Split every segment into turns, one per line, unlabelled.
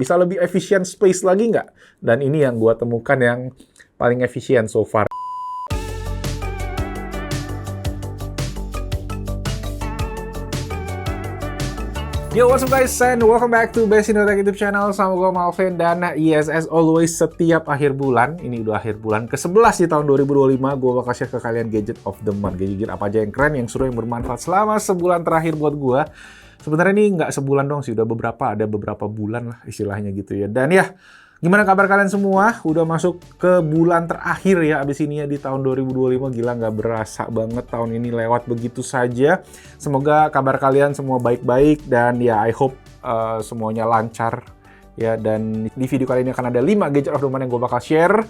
Bisa lebih efisien space lagi nggak? Dan ini yang gue temukan yang paling efisien so far. Yo, what's up guys, and welcome back to Best Indo Tech YouTube channel. Sama gue Malvin, dan yes, as always, setiap akhir bulan, ini udah akhir bulan ke-11 di tahun 2025, gue bakal share ke kalian gadget of the month. Gadget apa aja yang keren, yang seru, yang bermanfaat selama sebulan terakhir buat gue. Sebenarnya ini nggak sebulan dong sih, udah ada beberapa bulan lah istilahnya gitu ya. Dan ya, gimana kabar kalian semua? Udah masuk ke bulan terakhir ya abis ini ya di tahun 2025. Gila, nggak berasa banget tahun ini lewat begitu saja. Semoga kabar kalian semua baik-baik dan ya I hope semuanya lancar ya. Dan di video kali ini akan ada 5 gadget of the month yang gue bakal share.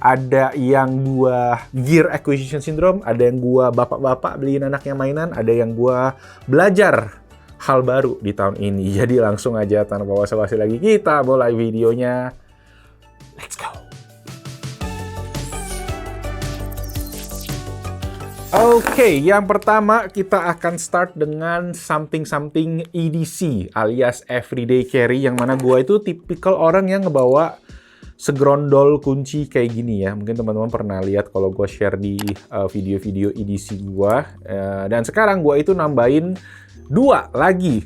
Ada yang gua gear acquisition syndrome, ada yang gua bapak-bapak beliin anaknya mainan, ada yang gua belajar hal baru di tahun ini. Jadi langsung aja tanpa basa-basi lagi kita mulai videonya. Let's go. Oke, yang pertama kita akan start dengan something EDC alias everyday carry, yang mana gua itu tipikal orang yang ngebawa segerondol kunci kayak gini ya. Mungkin teman-teman pernah lihat kalau gua share di video-video EDC gua. Dan sekarang gua itu nambahin 2 lagi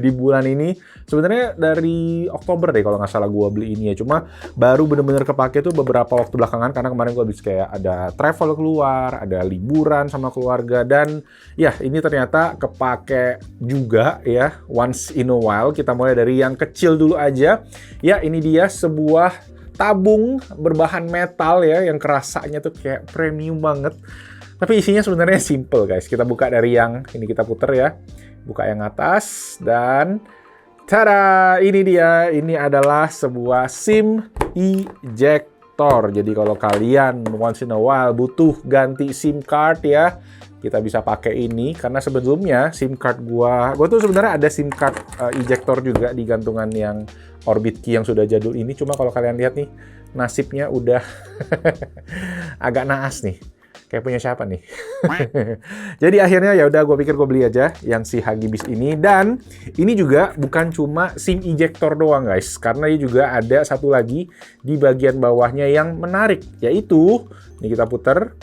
di bulan ini. Sebenarnya dari Oktober deh kalau nggak salah gue beli ini ya. Cuma baru bener-bener kepake tuh beberapa waktu belakangan, karena kemarin gue habis kayak ada travel keluar, ada liburan sama keluarga, dan ya ini ternyata kepake juga ya once in a while. Kita mulai dari yang kecil dulu aja. Ya, ini dia sebuah tabung berbahan metal ya, yang kerasanya tuh kayak premium banget. Tapi isinya sebenarnya simple guys. Kita buka dari yang ini, kita puter ya. Buka yang atas dan tada, ini dia. Ini adalah sebuah SIM ejector. Jadi kalau kalian once in a while butuh ganti SIM card ya, kita bisa pakai ini. Karena sebelumnya SIM card gua tuh sebenarnya ada SIM card ejector juga di gantungan yang Orbit Key yang sudah jadul ini. Cuma kalau kalian lihat nih, nasibnya udah agak naas nih. Kayak punya siapa nih? Jadi akhirnya ya udah, gue pikir gue beli aja yang si Hagibis ini. Dan ini juga bukan cuma SIM ejector doang guys, karena ini juga ada satu lagi di bagian bawahnya yang menarik, yaitu ini kita puter.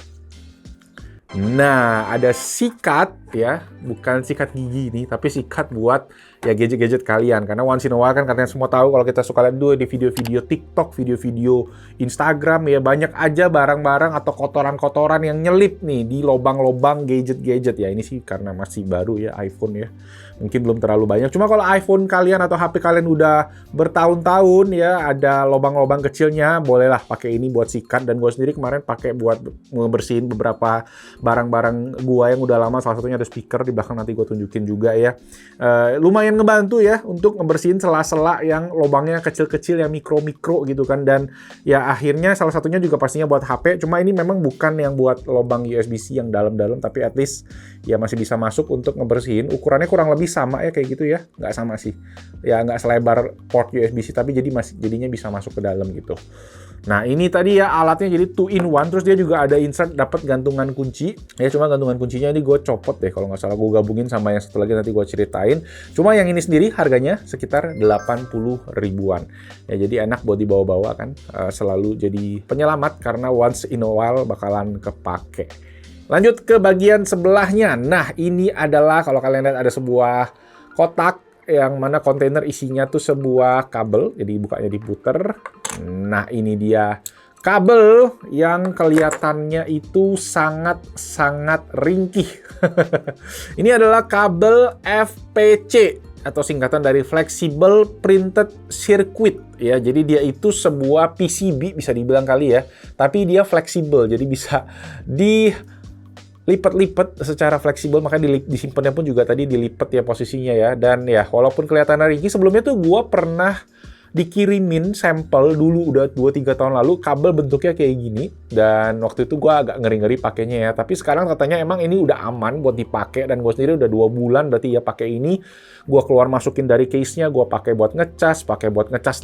Nah, ada sikat ya, bukan sikat gigi ini, tapi sikat buat ya gadget-gadget kalian. Karena once in a while kan kalian semua tahu kalau kita suka lihat dulu di video-video TikTok, video-video Instagram ya, banyak aja barang-barang atau kotoran-kotoran yang nyelip nih di lobang-lobang gadget-gadget ya. Ini sih karena masih baru ya iPhone ya, mungkin belum terlalu banyak. Cuma kalau iPhone kalian atau HP kalian udah bertahun-tahun ya, ada lobang-lobang kecilnya, bolehlah pakai ini buat sikat. Dan gue sendiri kemarin pakai buat ngebersihin beberapa barang-barang gua yang udah lama. Salah satunya ada speaker di belakang, nanti gue tunjukin juga ya. Lumayan ngebantu ya untuk ngebersihin sela-sela yang lubangnya kecil-kecil, yang mikro-mikro gitu kan. Dan ya akhirnya salah satunya juga pastinya buat HP. Cuma ini memang bukan yang buat lubang USB-C yang dalam-dalam, tapi at least ya masih bisa masuk untuk ngebersihin. Ukurannya kurang lebih sama ya kayak gitu ya. Nggak sama sih. Ya nggak selebar port USB-C, tapi jadinya bisa masuk ke dalam gitu. Nah, ini tadi ya alatnya jadi 2-in-1, terus dia juga ada insert dapat gantungan kunci. Ya, cuma gantungan kuncinya ini gue copot deh kalau nggak salah, gue gabungin sama yang satu lagi, nanti gue ceritain. Cuma yang ini sendiri harganya sekitar 80 ribuan. Ya, jadi enak buat dibawa-bawa kan, selalu jadi penyelamat karena once in a while bakalan kepake. Lanjut ke bagian sebelahnya. Nah, ini adalah kalau kalian lihat ada sebuah kotak yang mana kontainer isinya tuh sebuah kabel. Jadi bukanya diputer. Nah, ini dia kabel yang kelihatannya itu sangat ringkih. Ini adalah kabel FPC atau singkatan dari Flexible Printed Circuit ya. Jadi dia itu sebuah PCB bisa dibilang kali ya, tapi dia fleksibel. Jadi bisa dilipat-lipat secara fleksibel, makanya disimpannya pun juga tadi dilipat ya posisinya ya. Dan ya walaupun kelihatannya ringkih, sebelumnya tuh gua pernah dikirimin sampel dulu udah 2-3 tahun lalu, kabel bentuknya kayak gini, dan waktu itu gue agak ngeri-ngeri pakainya ya. Tapi sekarang katanya emang ini udah aman buat dipakai, dan gue sendiri udah 2 bulan berarti ya pakai ini. Gue keluar masukin dari case-nya, gue pakai buat ngecas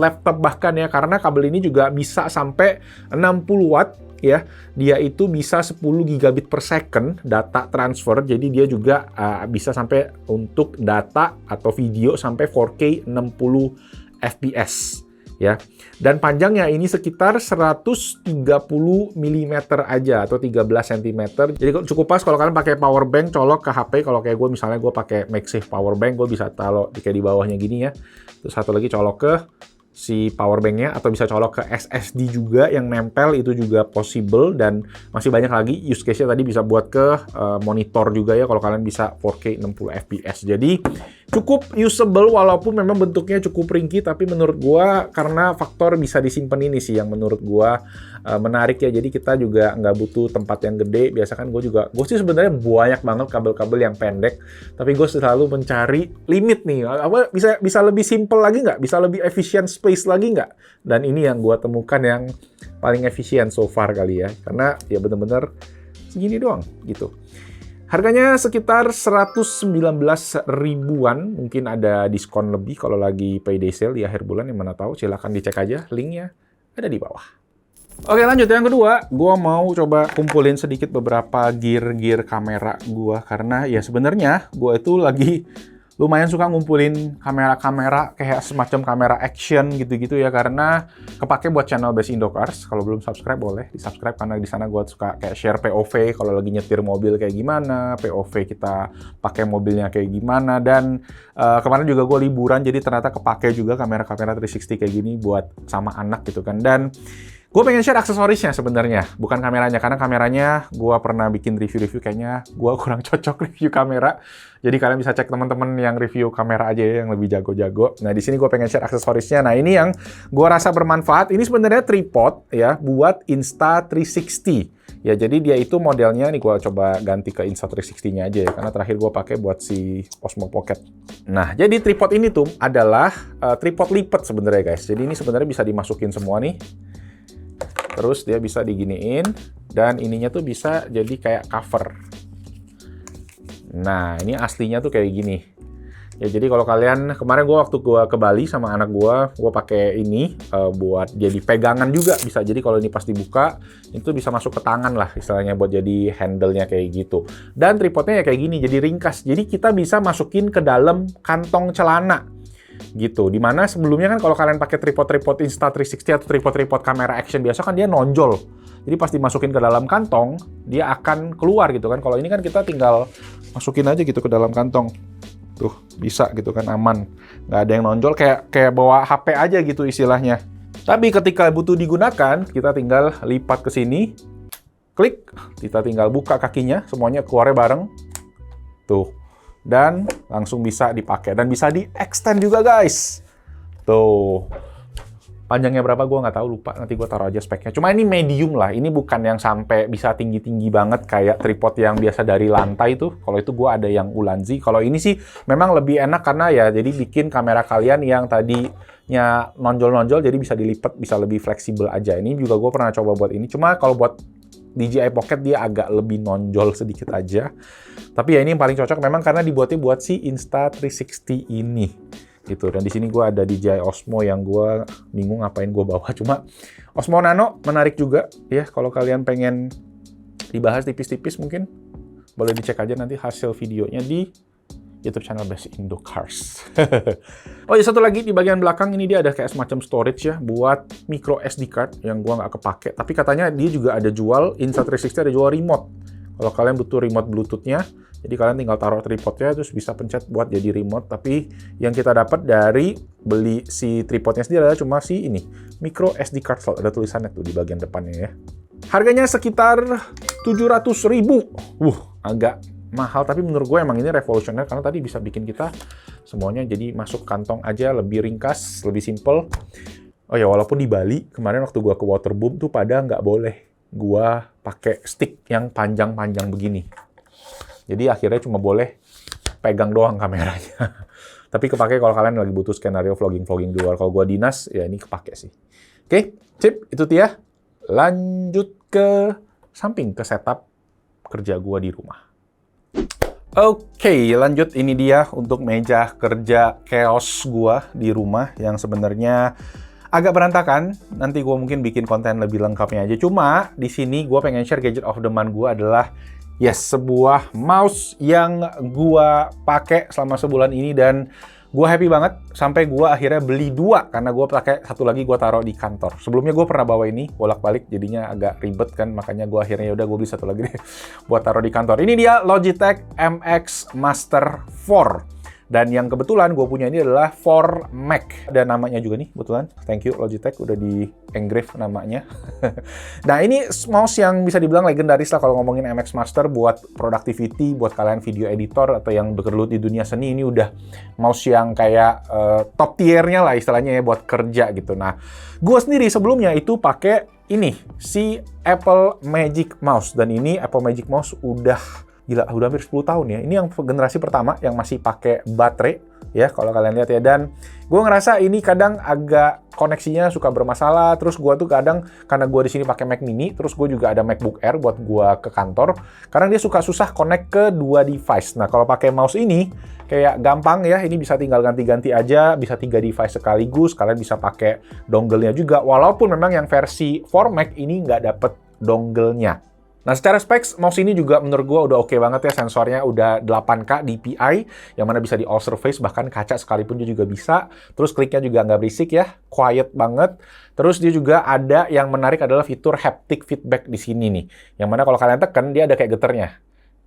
laptop bahkan ya, karena kabel ini juga bisa sampai 60 watt ya. Dia itu bisa 10 gigabit per second data transfer, jadi dia juga bisa sampai untuk data atau video sampai 4K 60 fps ya. Dan panjangnya ini sekitar 130 mm aja atau 13 cm. Jadi cukup pas kalau kalian pakai power bank colok ke HP. Kalau kayak gue misalnya gue pakai MagSafe power bank, gue bisa taruh kayak di bawahnya gini ya. Terus satu lagi colok ke si power banknya, atau bisa colok ke SSD juga yang nempel, itu juga possible. Dan masih banyak lagi use case-nya, tadi bisa buat ke monitor juga ya kalau kalian bisa 4K 60 fps. Jadi cukup usable walaupun memang bentuknya cukup ringkih, tapi menurut gua karena faktor bisa disimpan ini sih yang menurut gua menarik ya. Jadi kita juga nggak butuh tempat yang gede. Biasa kan gue sih sebenarnya banyak banget kabel-kabel yang pendek, tapi gue selalu mencari limit nih. Apa bisa lebih simple lagi nggak? Bisa lebih efisien space lagi nggak? Dan ini yang gue temukan yang paling efisien so far kali ya. Karena ya bener-bener segini doang gitu. Harganya sekitar 119 ribuan, mungkin ada diskon lebih kalau lagi payday sale di akhir bulan, yang mana tahu. Silahkan dicek aja, linknya ada di bawah. Oke, lanjut yang kedua, gue mau coba kumpulin sedikit beberapa gear kamera gue, karena ya sebenarnya gue itu lagi lumayan suka ngumpulin kamera-kamera kayak semacam kamera action gitu-gitu ya, karena kepake buat channel Best Indo Cars. Kalau belum subscribe boleh di-subscribe, karena di sana gue suka kayak share POV kalau lagi nyetir mobil kayak gimana, POV kita pakai mobilnya kayak gimana. Dan kemarin juga gue liburan, jadi ternyata kepake juga kamera-kamera 360 kayak gini buat sama anak gitu kan. Dan gue pengen share aksesorisnya sebenarnya, bukan kameranya, karena kameranya gue pernah bikin review-review, kayaknya gue kurang cocok review kamera. Jadi kalian bisa cek teman-teman yang review kamera aja ya, yang lebih jago-jago. Nah, di sini gue pengen share aksesorisnya. Nah, ini yang gue rasa bermanfaat. Ini sebenarnya tripod ya, buat Insta360. Ya, jadi dia itu modelnya, nih gue coba ganti ke Insta360-nya aja ya, karena terakhir gue pakai buat si Osmo Pocket. Nah, jadi tripod ini tuh adalah tripod lipat sebenarnya guys. Jadi ini sebenarnya bisa dimasukin semua nih. Terus dia bisa diginiin, dan ininya tuh bisa jadi kayak cover. Nah, ini aslinya tuh kayak gini. Ya, jadi kalau kalian, kemarin waktu gue ke Bali sama anak gue pakai ini buat jadi pegangan juga bisa. Jadi kalau ini pas dibuka, itu bisa masuk ke tangan lah istilahnya, buat jadi handle-nya kayak gitu. Dan tripodnya ya kayak gini, jadi ringkas. Jadi kita bisa masukin ke dalam kantong celana. Gitu. Dimana sebelumnya kan kalau kalian pakai tripod Insta360 atau tripod kamera action biasa kan dia nonjol. Jadi pas dimasukin ke dalam kantong, dia akan keluar gitu kan. Kalau ini kan kita tinggal masukin aja gitu ke dalam kantong. Tuh, bisa gitu kan, aman. Nggak ada yang nonjol, kayak bawa HP aja gitu istilahnya. Tapi ketika butuh digunakan, kita tinggal lipat ke sini, klik, kita tinggal buka kakinya, semuanya keluarnya bareng. Tuh. Dan langsung bisa dipakai, dan bisa di-extend juga guys. Tuh, panjangnya berapa gue nggak tahu, lupa, nanti gue taruh aja speknya. Cuma ini medium lah, ini bukan yang sampai bisa tinggi-tinggi banget kayak tripod yang biasa dari lantai tuh. Kalau itu gue ada yang Ulanzi. Kalau ini sih memang lebih enak karena ya jadi bikin kamera kalian yang tadinya nonjol-nonjol jadi bisa dilipat, bisa lebih fleksibel aja. Ini juga gue pernah coba buat ini, cuma kalau buat DJI Pocket dia agak lebih nonjol sedikit aja. Tapi ya ini yang paling cocok memang karena dibuatnya buat si Insta360 ini. Gitu. Dan di sini gue ada DJI Osmo yang gue bingung ngapain gue bawa. Cuma Osmo Nano menarik juga ya. Kalau kalian pengen dibahas tipis-tipis mungkin boleh dicek aja nanti hasil videonya di YouTube channel Best Indo Cars. Oh ya, satu lagi di bagian belakang ini dia ada kayak semacam storage ya buat micro SD card yang gua nggak kepake. Tapi katanya dia juga ada jual, Insta360 ada jual remote. Kalau kalian butuh remote Bluetooth-nya, jadi kalian tinggal taruh tripodnya terus bisa pencet buat jadi remote. Tapi yang kita dapat dari beli si tripodnya sendiri adalah cuma si ini, micro SD card slot. Ada tulisannya tuh di bagian depannya ya. Harganya sekitar 700.000. Agak mahal, tapi menurut gue emang ini revolusioner karena tadi bisa bikin kita semuanya jadi masuk kantong aja, lebih ringkas, lebih simple. Oh ya, walaupun di Bali kemarin waktu gue ke Waterboom tuh pada nggak boleh gue pakai stick yang panjang-panjang begini. Jadi akhirnya cuma boleh pegang doang kameranya. Tapi kepake kalau kalian lagi butuh skenario vlogging di luar. Kalau gue dinas, ya ini kepake sih. Oke, sip, itu dia. Lanjut ke samping, ke setup kerja gue di rumah. Oke, lanjut. Ini dia untuk meja kerja chaos gua di rumah yang sebenarnya agak berantakan. Nanti gua mungkin bikin konten lebih lengkapnya aja. Cuma di sini gua pengen share gadget of the month gua adalah sebuah mouse yang gua pakai selama sebulan ini dan Gue happy banget sampai gue akhirnya beli 2 karena gue pakai satu lagi gue taruh di kantor. Sebelumnya gue pernah bawa ini bolak-balik jadinya agak ribet kan, makanya gue akhirnya udah gue beli satu lagi deh buat taruh di kantor. Ini dia Logitech MX Master 4. Dan yang kebetulan gue punya ini adalah 4 Mac. Dan namanya juga nih, kebetulan. Thank you Logitech, udah di-engrave namanya. Nah, ini mouse yang bisa dibilang legendaris lah kalau ngomongin MX Master buat productivity, buat kalian video editor atau yang bergelut di dunia seni. Ini udah mouse yang kayak top tier-nya lah istilahnya ya buat kerja gitu. Nah, gue sendiri sebelumnya itu pakai ini, si Apple Magic Mouse. Dan ini Apple Magic Mouse udah hampir 10 tahun ya. Ini yang generasi pertama yang masih pakai baterai ya, kalau kalian lihat ya. Dan gue ngerasa ini kadang agak koneksinya suka bermasalah. Terus gue tuh kadang, karena gue di sini pakai Mac Mini, terus gue juga ada MacBook Air buat gue ke kantor. Kadang dia suka susah connect ke 2 device. Nah, kalau pakai mouse ini kayak gampang ya. Ini bisa tinggal ganti-ganti aja, bisa 3 device sekaligus. Kalian bisa pakai dongle-nya juga. Walaupun memang yang versi 4 Mac ini nggak dapet dongle-nya. Nah, secara specs, mouse ini juga menurut gue udah oke banget ya. Sensornya udah 8K DPI, yang mana bisa di all surface, bahkan kaca sekalipun dia juga bisa. Terus kliknya juga nggak berisik ya, quiet banget. Terus dia juga ada yang menarik adalah fitur haptic feedback di sini nih. Yang mana kalau kalian tekan, dia ada kayak getarnya.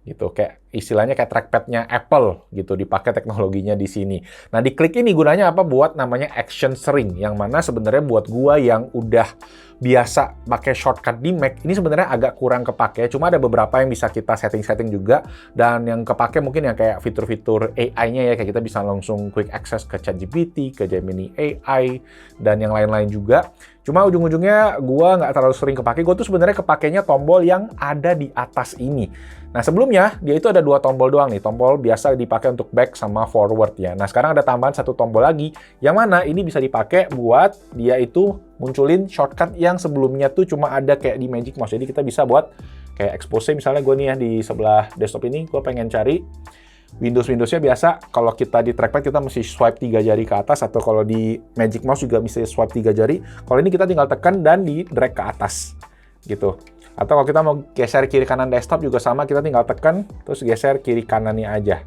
Gitu, kayak istilahnya kayak trackpad-nya Apple gitu, dipakai teknologinya di sini. Nah, di klik ini gunanya apa? Buat namanya action string, yang mana sebenarnya buat gua yang udah biasa pakai shortcut di Mac, ini sebenarnya agak kurang kepake. Cuma ada beberapa yang bisa kita setting-setting juga, dan yang kepake mungkin yang kayak fitur-fitur AI-nya ya, kayak kita bisa langsung quick access ke ChatGPT, ke Gemini AI, dan yang lain-lain juga. Cuma ujung-ujungnya gue nggak terlalu sering kepake. Gue tuh sebenarnya kepakainya tombol yang ada di atas ini. Nah, sebelumnya dia itu ada 2 tombol doang nih. Tombol biasa dipakai untuk back sama forward ya. Nah, sekarang ada tambahan 1 tombol lagi, yang mana ini bisa dipakai buat dia itu munculin shortcut yang sebelumnya tuh cuma ada kayak di Magic Mouse. Jadi kita bisa buat kayak expose, misalnya gue nih ya di sebelah desktop ini, gue pengen cari Windows-nya biasa, kalau kita di trackpad kita mesti swipe 3 jari ke atas, atau kalau di Magic Mouse juga bisa swipe 3 jari. Kalau ini kita tinggal tekan dan di drag ke atas, gitu. Atau kalau kita mau geser kiri kanan desktop juga sama, kita tinggal tekan, terus geser kiri kanannya aja,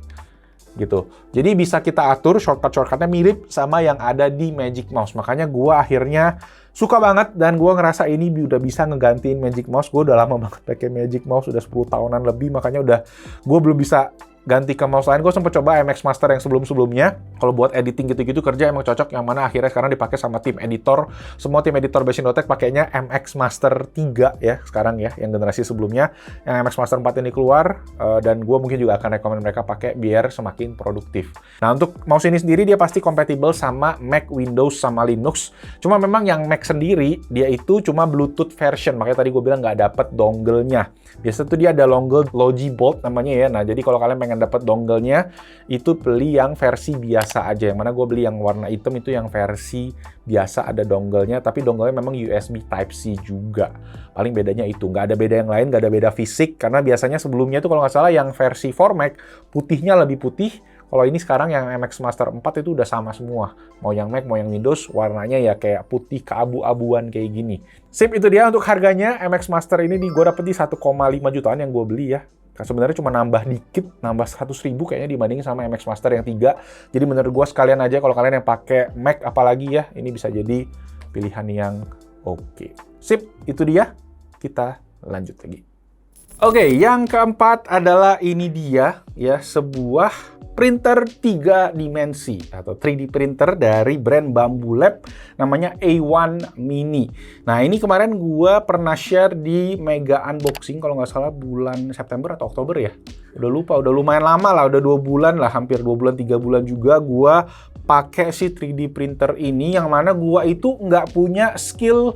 gitu. Jadi bisa kita atur shortcut-shortcutnya mirip sama yang ada di Magic Mouse. Makanya gua akhirnya suka banget, dan gua ngerasa ini udah bisa ngegantiin Magic Mouse. Gua udah lama banget pakai Magic Mouse, udah 10 tahunan lebih, makanya gua belum bisa ganti ke mouse lain. Gue sempat coba MX Master yang sebelum-sebelumnya. Kalau buat editing gitu-gitu kerja emang cocok, yang mana akhirnya sekarang dipakai sama tim editor. Semua tim editor Basindotech pakainya MX Master 3 ya sekarang ya, yang generasi sebelumnya. Yang MX Master 4 ini keluar, dan gue mungkin juga akan rekomend mereka pakai biar semakin produktif. Nah, untuk mouse ini sendiri dia pasti kompatibel sama Mac, Windows, sama Linux. Cuma memang yang Mac sendiri, dia itu cuma Bluetooth version. Makanya tadi gue bilang nggak dapet dongle-nya. Biasanya tuh dia ada dongle Logibolt namanya ya. Nah, jadi kalau kalian pengen dapat dongle-nya, itu beli yang versi biasa aja. Yang mana gue beli yang warna hitam itu yang versi biasa ada dongle-nya, tapi dongle-nya memang USB Type-C juga. Paling bedanya itu, nggak ada beda yang lain, nggak ada beda fisik, karena biasanya sebelumnya itu kalau nggak salah yang versi 4 Mac, putihnya lebih putih. Kalau ini sekarang yang MX Master 4 itu udah sama semua. Mau yang Mac, mau yang Windows, warnanya ya kayak putih keabu-abuan kayak gini. Sip, itu dia untuk harganya. MX Master ini gue dapet di 1,5 jutaan yang gue beli ya. Sebenarnya cuma nambah dikit, nambah 100.000 kayaknya dibandingin sama MX Master yang 3. Jadi menurut gue sekalian aja kalau kalian yang pakai Mac apalagi ya, ini bisa jadi pilihan yang oke. Sip, itu dia. Kita lanjut lagi. Oke, yang keempat adalah ini dia ya, sebuah printer 3 dimensi atau 3D printer dari brand Bambu Lab, namanya A1 Mini. Nah, ini kemarin gua pernah share di Mega Unboxing kalau nggak salah bulan September atau Oktober ya. Udah lupa, udah lumayan lama lah, udah 2 bulan lah, hampir 2 bulan, 3 bulan juga gua pakai si 3D printer ini, yang mana gua itu nggak punya skill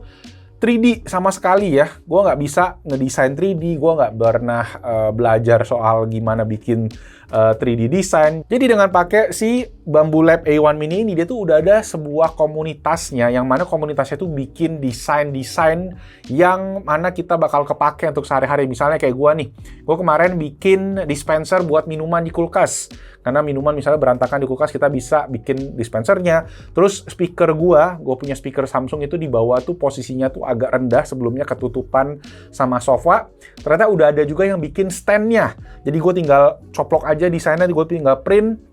3D sama sekali ya. Gue nggak bisa ngedesain 3D, gue nggak pernah belajar soal gimana bikin 3D design. Jadi dengan pakai si Bambu Lab A1 Mini ini, dia tuh udah ada sebuah komunitasnya, yang mana komunitasnya tuh bikin desain-desain yang mana kita bakal kepake untuk sehari-hari. Misalnya kayak gue nih, gue kemarin bikin dispenser buat minuman di kulkas. Karena minuman misalnya berantakan di kulkas, kita bisa bikin dispensernya. Terus speaker gue punya speaker Samsung itu di bawah tuh posisinya tuh agak rendah, sebelumnya ketutupan sama sofa. Ternyata udah ada juga yang bikin stand-nya. Jadi gue tinggal coplok aja desainnya, gue tinggal print,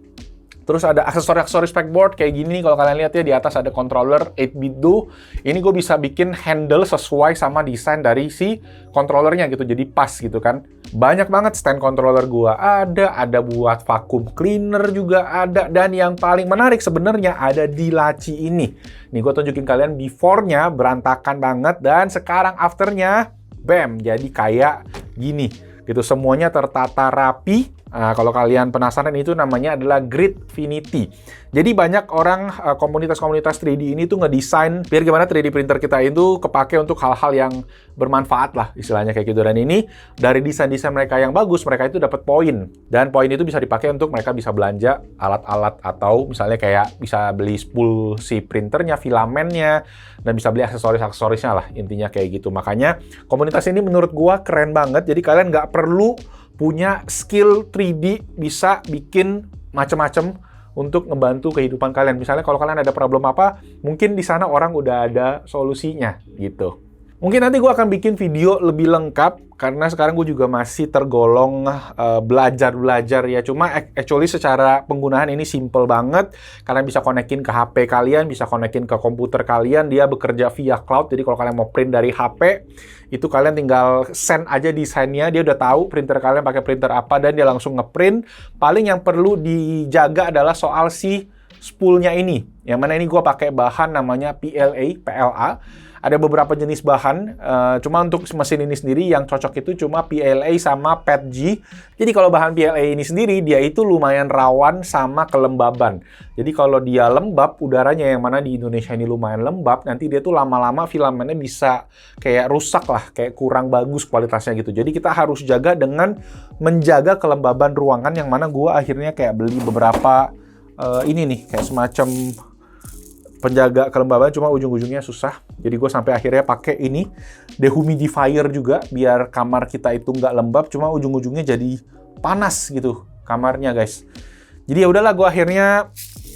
Terus ada aksesori-aksesori specboard kayak gini kalau kalian lihat ya, di atas ada controller 8-bit do. Ini gue bisa bikin handle sesuai sama desain dari si controllernya gitu, jadi pas gitu kan. Banyak banget stand controller gue ada buat vacuum cleaner juga ada, dan yang paling menarik sebenarnya ada di laci ini. Nih gue tunjukin kalian before-nya berantakan banget, dan sekarang after-nya, bam, jadi kayak gini gitu, semuanya tertata rapi. Nah, kalau kalian penasaran, itu namanya adalah Gridfinity. Jadi banyak orang, komunitas-komunitas 3D ini tuh ngedesain biar gimana 3D printer kita itu kepake untuk hal-hal yang bermanfaat lah, istilahnya kayak gitu. Dan ini dari desain-desain mereka yang bagus, mereka itu dapat poin. Dan poin itu bisa dipakai untuk mereka bisa belanja alat-alat, atau misalnya kayak bisa beli spool si printernya, filamennya, dan bisa beli aksesoris-aksesorisnya lah, intinya kayak gitu. Makanya komunitas ini menurut gua keren banget. Jadi kalian nggak perlu punya skill 3D, bisa bikin macam-macam untuk ngebantu kehidupan kalian. Misalnya kalau kalian ada problem apa, mungkin di sana orang udah ada solusinya gitu. Mungkin nanti gue akan bikin video lebih lengkap, karena sekarang gue juga masih tergolong belajar-belajar ya. Cuma actually secara penggunaan ini simple banget. Kalian bisa konekin ke HP kalian, bisa konekin ke komputer kalian. Dia bekerja via cloud, jadi kalau kalian mau print dari HP, itu kalian tinggal send aja desainnya. Dia udah tahu printer kalian pakai printer apa, dan dia langsung ngeprint. Paling yang perlu dijaga adalah soal si spoolnya ini. Yang mana ini gue pakai bahan namanya PLA. Ada beberapa jenis bahan, cuma untuk mesin ini sendiri yang cocok itu cuma PLA sama PETG. Jadi kalau bahan PLA ini sendiri, dia itu lumayan rawan sama kelembaban. Jadi kalau dia lembab, udaranya yang mana di Indonesia ini lumayan lembab, nanti dia tuh lama-lama filamennya bisa kayak rusak lah, kayak kurang bagus kualitasnya gitu. Jadi kita harus jaga dengan menjaga kelembaban ruangan, yang mana gua akhirnya kayak beli beberapa ini nih, kayak semacam penjaga kelembaban, cuma ujung-ujungnya susah. Jadi gue sampai akhirnya pakai ini dehumidifier juga, biar kamar kita itu nggak lembab, cuma ujung-ujungnya jadi panas gitu kamarnya guys. Jadi ya udahlah, gue akhirnya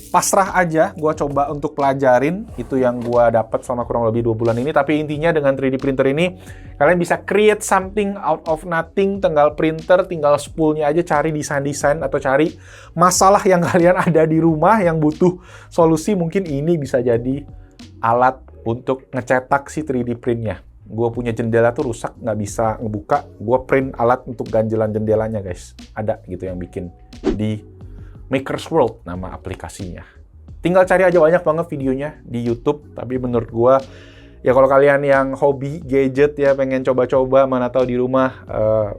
pasrah aja, gue coba untuk pelajarin itu yang gue dapat selama kurang lebih 2 bulan ini. Tapi intinya dengan 3D printer ini, kalian bisa create something out of nothing, tinggal printer, tinggal spoolnya aja, cari desain-desain atau cari masalah yang kalian ada di rumah yang butuh solusi. Mungkin ini bisa jadi alat untuk ngecetak si 3D printnya. Gue punya jendela tuh rusak, nggak bisa ngebuka, gue print alat untuk ganjelan jendelanya guys. Ada gitu yang bikin di Maker's World nama aplikasinya. Tinggal cari aja, banyak banget videonya di YouTube. Tapi menurut gua, ya kalau kalian yang hobi gadget ya, pengen coba-coba, mana tahu di rumah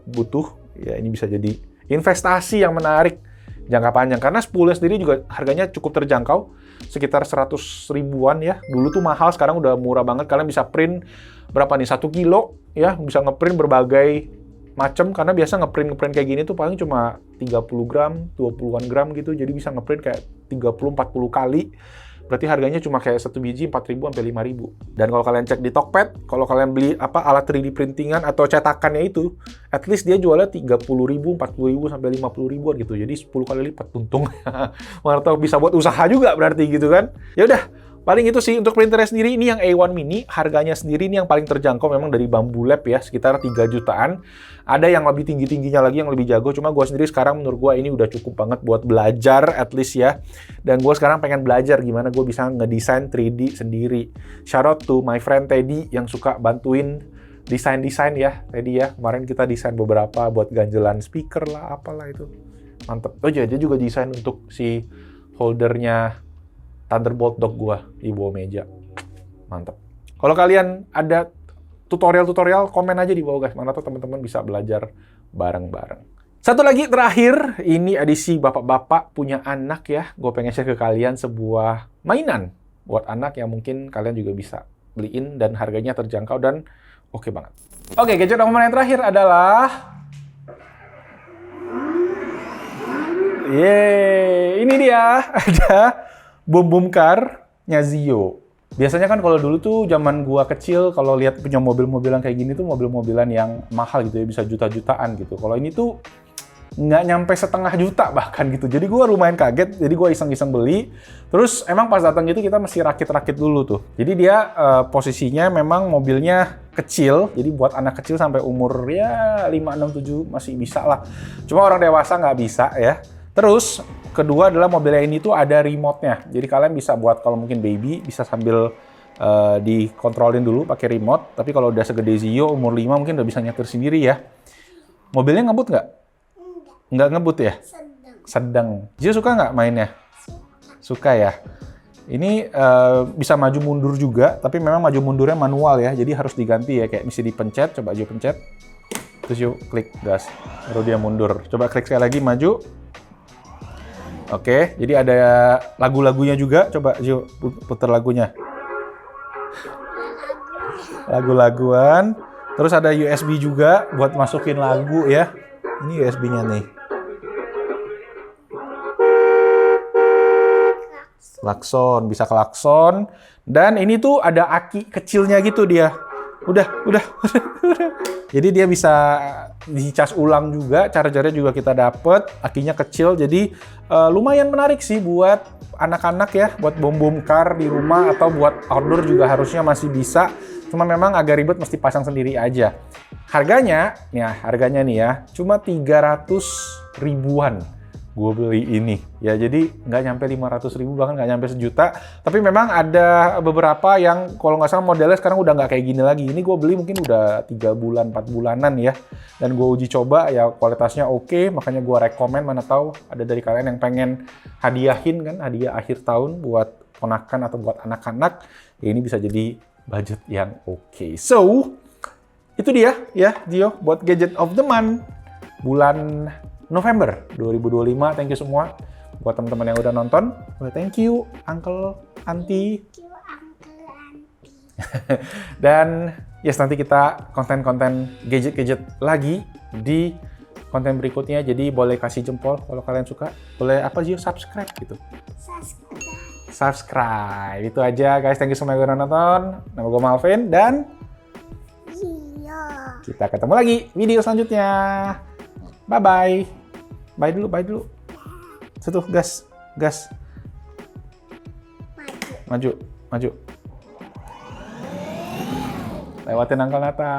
butuh, ya ini bisa jadi investasi yang menarik jangka panjang. Karena spoolnya sendiri juga harganya cukup terjangkau, sekitar 100 ribuan ya. Dulu tuh mahal, sekarang udah murah banget. Kalian bisa print berapa nih, 1 kilo ya, bisa ngeprint berbagai macam, karena biasa ngeprint kayak gini tuh paling cuma 30 gram, 20-an gram gitu. Jadi bisa ngeprint kayak 30-40 kali. Berarti harganya cuma kayak 1 biji 4.000 sampai 5.000. Dan kalau kalian cek di Tokped, kalau kalian beli alat 3D printingan atau cetakannya itu, at least dia jualnya 30.000, 40.000 sampai 50.000-an gitu. Jadi 10 kali lipat untung. Mana tahu bisa buat usaha juga berarti gitu kan. Ya udah, paling itu sih untuk printernya sendiri. Ini yang A1 Mini, harganya sendiri ini yang paling terjangkau memang dari Bambu Lab ya, sekitar 3 jutaan. Ada yang lebih tinggi-tingginya lagi, yang lebih jago. Cuma gue sendiri sekarang menurut gue ini udah cukup banget buat belajar at least ya. Dan gue sekarang pengen belajar gimana gue bisa ngedesain 3D sendiri. Shout out to my friend Teddy yang suka bantuin desain-desain ya. Teddy ya, kemarin kita desain beberapa buat ganjelan speaker lah, apalah itu. Mantep. Oh iya, dia juga desain untuk si holdernya Thunderbolt dock gua di bawah meja. Mantap. Kalau kalian ada tutorial-tutorial, komen aja di bawah guys. Mana tuh teman-teman bisa belajar bareng-bareng. Satu lagi terakhir, ini edisi bapak-bapak punya anak ya. Gue pengen share ke kalian sebuah mainan buat anak yang mungkin kalian juga bisa beliin dan harganya terjangkau dan oke banget. Oke, gadget nomor yang terakhir adalah ini dia, ada bom car-nya Zio. Biasanya kan kalau dulu tuh zaman gua kecil, kalau lihat punya mobil-mobilan kayak gini tuh mobil-mobilan yang mahal gitu ya, bisa juta-jutaan gitu. Kalau ini tuh nggak nyampe setengah juta bahkan gitu. Jadi gua lumayan kaget, jadi gua iseng-iseng beli. Terus emang pas datang gitu kita mesti rakit-rakit dulu tuh. Jadi dia posisinya memang mobilnya kecil, jadi buat anak kecil sampai umur ya 5, 6, 7 masih bisa lah. Cuma orang dewasa nggak bisa ya. Terus kedua adalah mobilnya ini tuh ada remote-nya. Jadi kalian bisa buat kalau mungkin baby, bisa sambil dikontrolin dulu pakai remote. Tapi kalau udah segede Zio, umur 5 mungkin udah bisa nyetir sendiri ya. Mobilnya ngebut nggak? Nggak ngebut ya? Sedang. Zio suka nggak mainnya? Suka ya? Ini bisa maju mundur juga, tapi memang maju mundurnya manual ya. Jadi harus diganti ya, kayak mesti dipencet. Coba Zio pencet. Terus Zio klik gas, baru dia mundur. Coba klik sekali lagi, maju. Oke, jadi ada lagu-lagunya juga. Coba Zio putar lagunya. Lagu-laguan. Terus ada USB juga buat masukin lagu ya. Ini USB-nya nih. Klakson, bisa klakson. Dan ini tuh ada aki kecilnya gitu dia. Udah. Jadi dia bisa dicas ulang juga, chargernya juga kita dapet, akinya kecil, jadi lumayan menarik sih buat anak-anak ya, buat bom car di rumah atau buat outdoor juga harusnya masih bisa. Cuma memang agak ribet, mesti pasang sendiri aja. Harganya nih ya, cuma 300 ribuan. Gue beli ini ya, jadi nggak nyampe 500 ribu, bahkan nggak nyampe sejuta. Tapi memang ada beberapa yang kalau nggak salah modelnya sekarang udah nggak kayak gini lagi. Ini gue beli mungkin udah 3 bulan 4 bulanan ya, dan gue uji coba ya, kualitasnya oke, makanya gue rekomen. Mana tahu ada dari kalian yang pengen hadiahin kan, hadiah akhir tahun buat ponakan atau buat anak-anak ya, ini bisa jadi budget yang oke. So itu dia ya Zio buat gadget of the month bulan November 2025. Thank you semua buat teman-teman yang udah nonton. Thank you Uncle, Auntie. Dan yes, nanti kita konten-konten gadget-gadget lagi di konten berikutnya. Jadi boleh kasih jempol kalau kalian suka. Boleh apa Zio? Subscribe gitu. Subscribe. Itu aja guys. Thank you semua yang udah nonton. Nama gue Malvin dan kita ketemu lagi video selanjutnya. Bye-bye. Bye dulu. Satu, gas. Maju. Lewatin Uncle Nata.